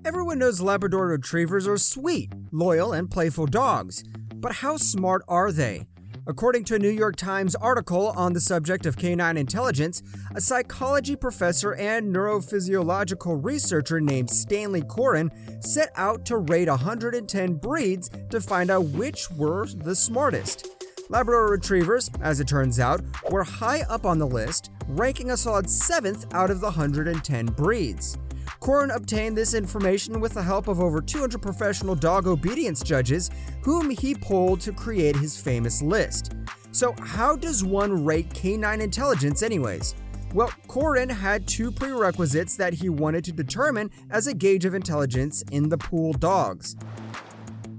Everyone knows Labrador Retrievers are sweet, loyal, and playful dogs. But how smart are they? According to a New York Times article on the subject of canine intelligence, a psychology professor and neurophysiological researcher named Stanley Coren set out to rate 110 breeds to find out which were the smartest. Labrador Retrievers, as it turns out, were high up on the list, ranking a solid 7th out of the 110 breeds. Coren obtained this information with the help of over 200 professional dog obedience judges, whom he polled to create his famous list. So how does one rate canine intelligence anyways? Well, Coren had two prerequisites that he wanted to determine as a gauge of intelligence in the pool dogs.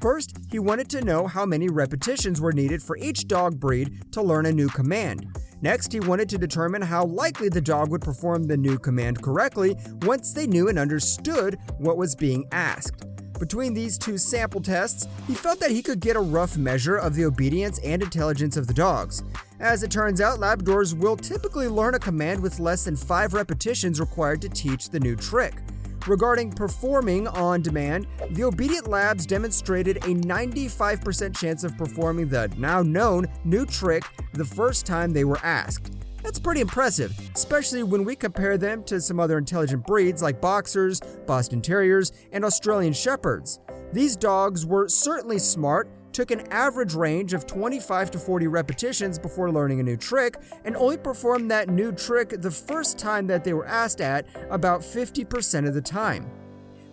First, he wanted to know how many repetitions were needed for each dog breed to learn a new command. Next, he wanted to determine how likely the dog would perform the new command correctly once they knew and understood what was being asked. Between these two sample tests, he felt that he could get a rough measure of the obedience and intelligence of the dogs. As it turns out, Labradors will typically learn a command with less than 5 repetitions required to teach the new trick. Regarding performing on demand, the obedient labs demonstrated a 95% chance of performing the now-known new trick the first time they were asked. That's pretty impressive, especially when we compare them to some other intelligent breeds like Boxers, Boston Terriers, and Australian Shepherds. These dogs were certainly smart, took an average range of 25 to 40 repetitions before learning a new trick, and only performed that new trick the first time that they were asked at about 50% of the time.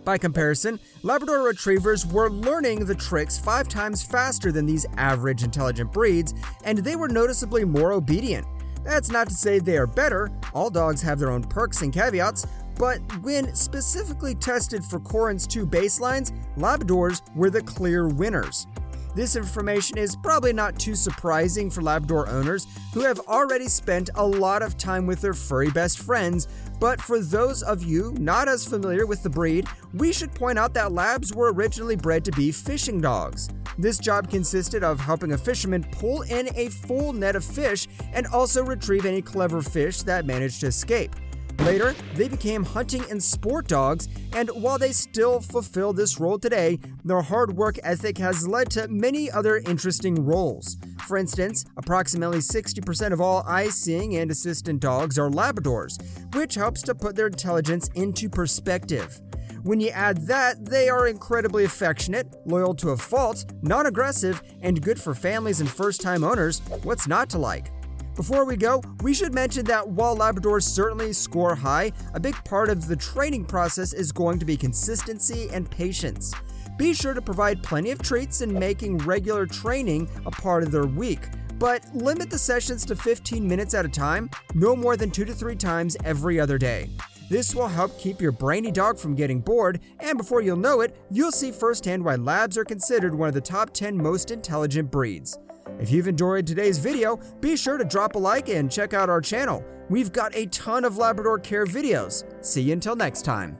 By comparison, Labrador Retrievers were learning the tricks 5 times faster than these average intelligent breeds, and they were noticeably more obedient. That's not to say they are better, all dogs have their own perks and caveats, but when specifically tested for Coren's 2 baselines, Labradors were the clear winners. This information is probably not too surprising for Labrador owners who have already spent a lot of time with their furry best friends, but for those of you not as familiar with the breed, we should point out that Labs were originally bred to be fishing dogs. This job consisted of helping a fisherman pull in a full net of fish and also retrieve any clever fish that managed to escape. Later, they became hunting and sport dogs, and while they still fulfill this role today, their hard work ethic has led to many other interesting roles. For instance, approximately 60% of all eye-seeing and assistant dogs are Labradors, which helps to put their intelligence into perspective. When you add that, they are incredibly affectionate, loyal to a fault, non-aggressive, and good for families and first-time owners. What's not to like? Before we go, we should mention that while Labradors certainly score high, a big part of the training process is going to be consistency and patience. Be sure to provide plenty of treats and making regular training a part of their week, but limit the sessions to 15 minutes at a time, no more than 2 to 3 times every other day. This will help keep your brainy dog from getting bored, and before you'll know it, you'll see firsthand why Labs are considered one of the top 10 most intelligent breeds. If you've enjoyed today's video, be sure to drop a like and check out our channel. We've got a ton of Labrador care videos. See you until next time.